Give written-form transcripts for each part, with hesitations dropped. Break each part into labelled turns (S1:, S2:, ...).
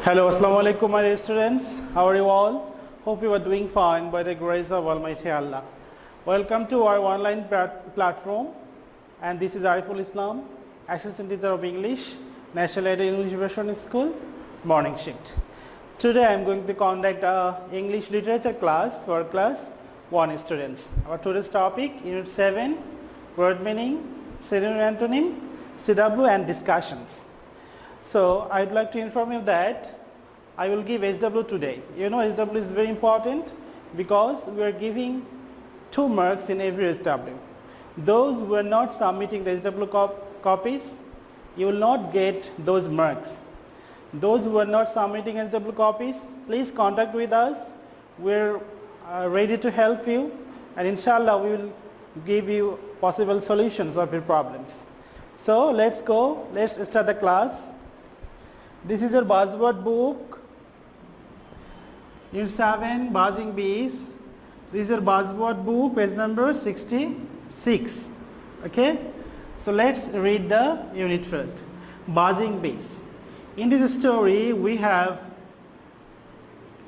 S1: Hello, Assalamu alaikum my dear students. How are you all? Hope you are doing fine by the grace of Almighty Allah. Welcome to our online platform, and this is Ariful Islam, Assistant Teacher of English, National Aid English Version School, morning shift. Today I am going to conduct a English literature class for class 1 students. Our today's topic, Unit 7, word meaning, synonym, antonym, CW and discussions. So I'd like to inform you that I will give SW today. You know SW is very important because we are giving 2 marks in every SW. Those who are not submitting the SW copies, you will not get those marks. Those who are not submitting SW copies, please contact with us. We're ready to help you, and inshallah we will give you possible solutions of your problems. So let's go, let's start the class. This is your buzzword book, Unit 7, buzzing bees. This is your buzzword book, page number 66. Okay, so let's read the unit first. Buzzing bees. In this story, we have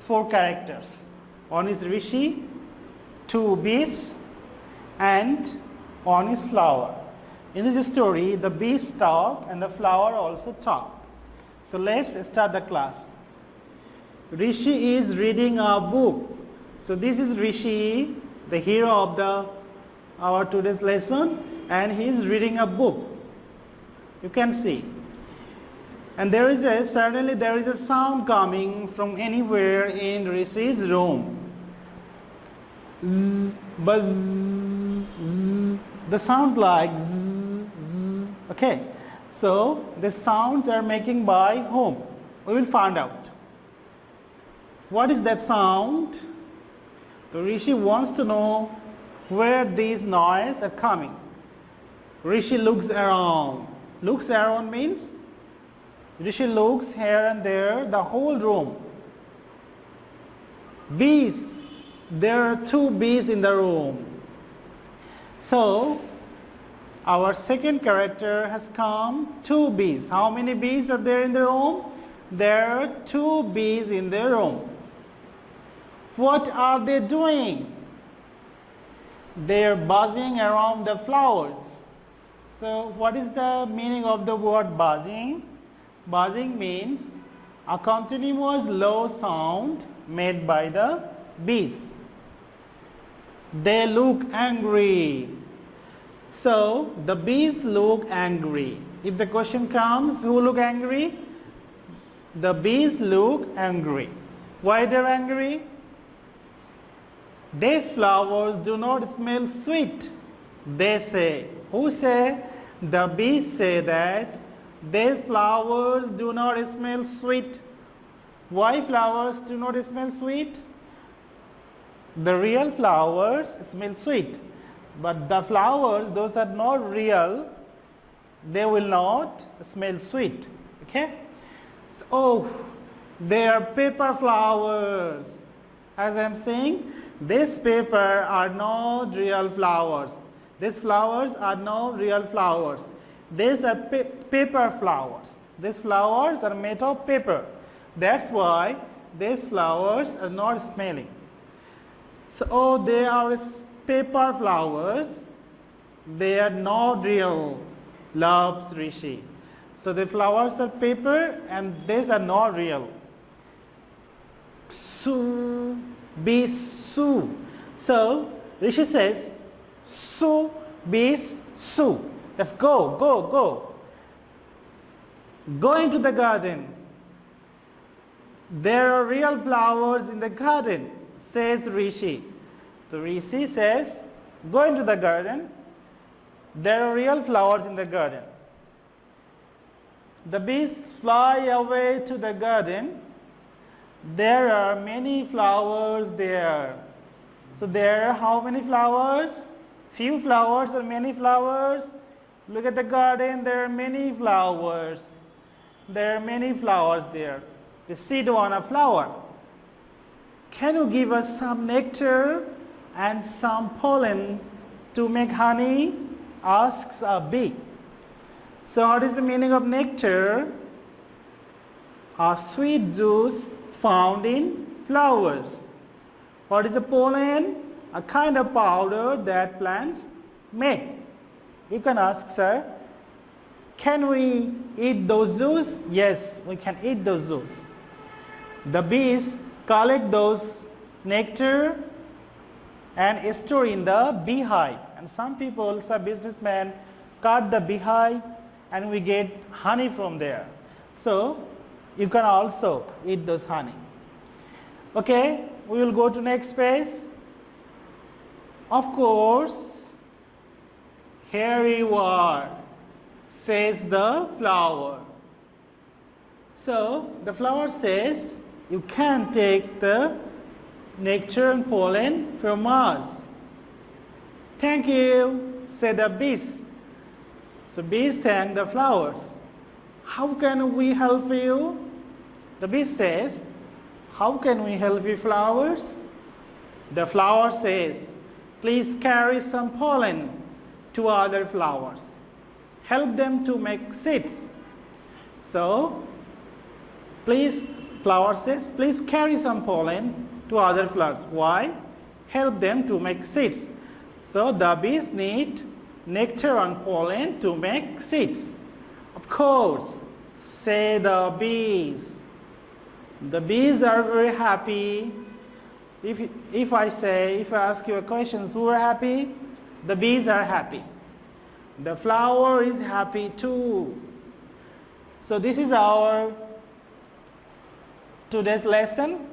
S1: 4 characters. One is Rishi, 2 bees, and 1 is flower. In this story, the bees talk and the flower also talk. So let's start the class. Rishi is reading a book. So this is Rishi, the hero of our today's lesson, and he is reading a book. You can see. And suddenly there is a sound coming from anywhere in Rishi's room. Zzz, buzz, zzz. The sounds like zzz, zzz. Okay. So the sounds are making by whom? We will find out. What is that sound? So Rishi wants to know where these noises are coming. Rishi looks around. Looks around means Rishi looks here and there, the whole room. Bees. There are 2 bees in the room. So our second character has come, 2 bees. How many bees are there in the room? There are 2 bees in the room. What are they doing? They are buzzing around the flowers. So what is the meaning of the word buzzing? Buzzing means a continuous low sound made by the bees. They look angry. So the bees look angry. If the question comes, who look angry? The bees look angry. Why they're angry? These flowers do not smell sweet. They say. Who say? The bees say that these flowers do not smell sweet. Why flowers do not smell sweet? The real flowers smell sweet. But the flowers, those are not real, they will not smell sweet. Okay? So, oh, they are paper flowers. As I am saying, these paper are not real flowers. These flowers are not real flowers. These are paper flowers. These flowers are made of paper. That's why these flowers are not smelling. So, oh, they are paper flowers, they are not real, loves Rishi. So the flowers are paper and these are not real. Su, bees, su. So Rishi says, su, bees, su. Let's go, go, go. Go into the garden. There are real flowers in the garden, says Rishi. So Rishi says, go into the garden. There are real flowers in the garden. The bees fly away to the garden. There are many flowers there. So there are how many flowers? Few flowers or many flowers? Look at the garden, there are many flowers. There are many flowers there. The seed on a flower. Can you give us some nectar and some pollen to make honey? Asks a bee. So what is the meaning of nectar? a sweet juice found in flowers. What is the pollen? A kind of powder that plants make. You can ask, sir, can we eat those juice? Yes, we can eat those juice. The bees collect those nectar and store in the beehive. And some people, some businessmen, cut the beehive and we get honey from there. So you can also eat those honey. Okay, we will go to next page. Of course, here you are, says the flower. So the flower says, you can take the nectar and pollen from us. Thank you, said the bees. So bees thank the flowers. How can we help you? The bee says, how can we help you, flowers? The flower says, please carry some pollen to other flowers. Help them to make seeds. So, please, flower says, please carry some pollen to other flowers. Why? Help them to make seeds. So, the bees need nectar and pollen to make seeds. Of course, say the bees. The bees are very happy. If I ask you a question, who are happy? The bees are happy. The flower is happy too. So this is our today's lesson.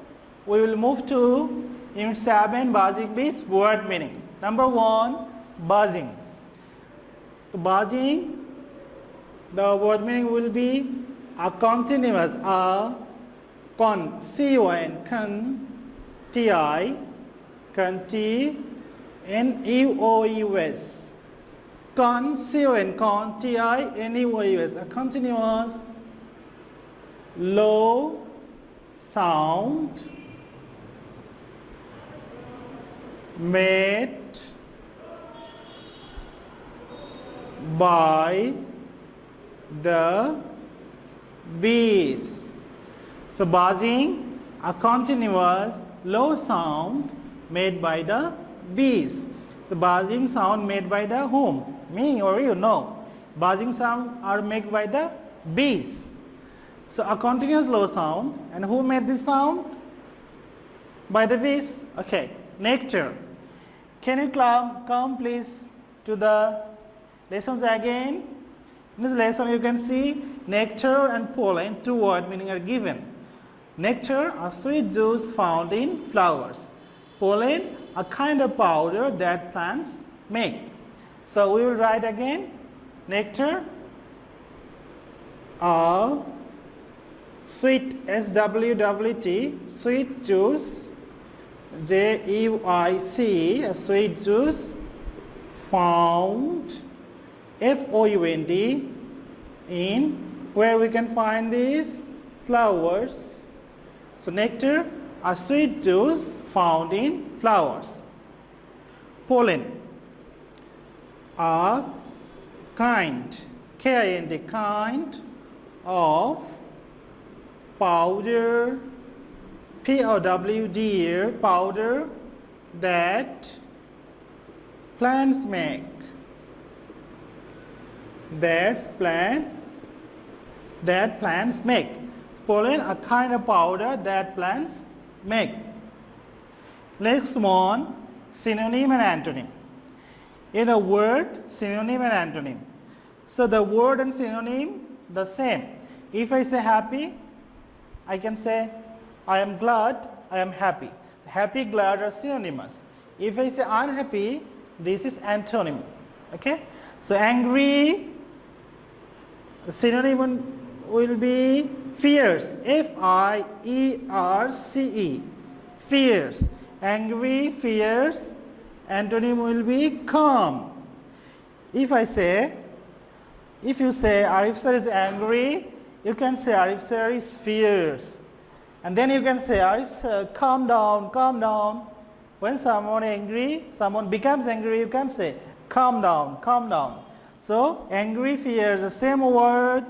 S1: We will move to Unit 7, buzzing bees, word meaning. Number 1, buzzing. So buzzing, the word meaning will be a continuous, C-O-N, T-I, N-E-O-U-S. C-O-N, T-I-N-E-O-U-S. A continuous, low sound made by the bees. So buzzing, a continuous low sound made by the bees. So buzzing sound made by the whom? Me or you? No. Buzzing sound are made by the bees. So a continuous low sound, and who made this sound? By the bees. Okay. Nectar. Can you come please to the lessons again? In this lesson you can see nectar and pollen, two word meaning are given. Nectar, a sweet juice found in flowers. Pollen, a kind of powder that plants make. So we will write again. Nectar, a sweet, S-W-W-T, sweet juice, J-U-I-C, a sweet juice found, F-O-U-N-D, in where we can find these flowers. So nectar, a sweet juice found in flowers. Pollen, a kind, K-I-N-D, kind of powder, P-O-W-D-E-R, powder that plants make. That plants make. Pollen, a kind of powder that plants make. Next one, synonym and antonym. In a word, synonym and antonym. So the word and synonym the same. If I say happy, I can say I am glad, I am happy. Happy, glad are synonymous. If I say unhappy, this is antonym. Okay? So angry, the synonym will be fierce, F-I-E-R-C-E, fierce. Angry, fierce, antonym will be calm. If you say Arif sir is angry, you can say Arif sir is fierce. And then you can say Arif sir, calm down, calm down. When someone angry, someone becomes angry, you can say calm down, calm down. So angry, fierce, the same word,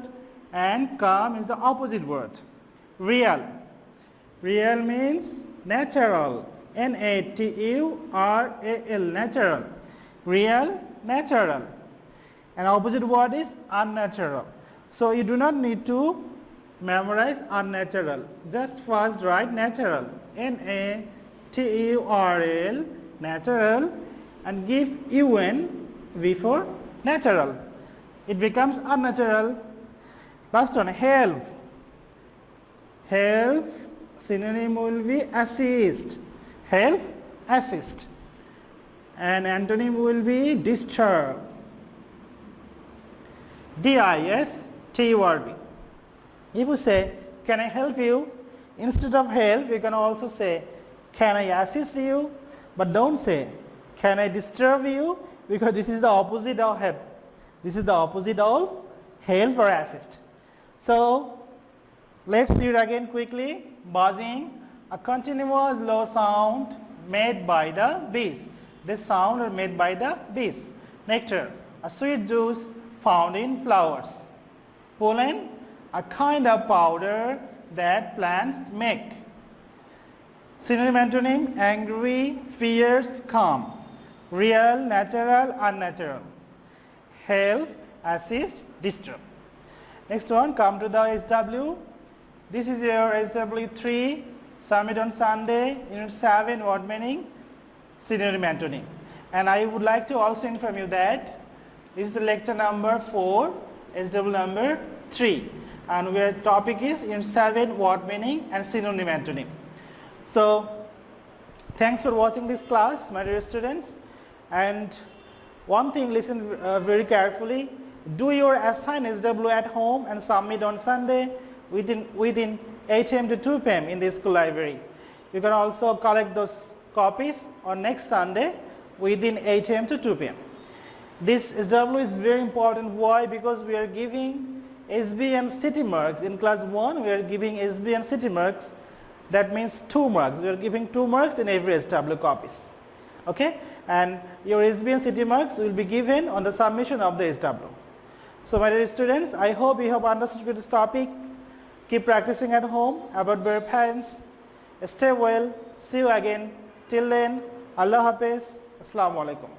S1: and calm is the opposite word. real. Real means natural. Natural, natural. Real, natural. And opposite word is unnatural. So you do not need to memorize unnatural. Just first write natural. Natural, natural, and give un before natural. It becomes unnatural. Last one, help. Help, synonym will be assist. Help, assist. And antonym will be disturb. D-I-S-T-U-R-B. If you say, can I help you? Instead of help, you can also say, can I assist you? But don't say, can I disturb you? Because this is the opposite of help. This is the opposite of help or assist. So, let's read again quickly. Buzzing, a continuous low sound made by the bees. This sound is made by the bees. Nectar, a sweet juice found in flowers. Pollen, a kind of powder that plants make. Synonym antonym, angry, fierce, calm. Real, natural, unnatural. Help, assist, disturb. Next one, come to the SW. This is your SW3, submit on Sunday, Unit 7, word meaning, synonym antonym. And I would like to also inform you that this is the lecture number 4, SW number 3. And where topic is Unit 7, word meaning and synonym antonym. So, thanks for watching this class, my dear students. And one thing, listen very carefully. Do your assigned SW at home and submit on Sunday within 8 am to 2 pm in the school library. You can also collect those copies on next Sunday within 8 am to 2 pm. This SW is very important. Why? Because we are giving SB and city marks. In class 1, we are giving SB and city marks. That means 2 marks. We are giving 2 marks in every SW copies. Okay? And your SB and city marks will be given on the submission of the SW. So my dear students, I hope you have understood this topic. Keep practicing at home about your parents. Stay well. See you again. Till then, Allah Hafiz. Assalamu alaikum.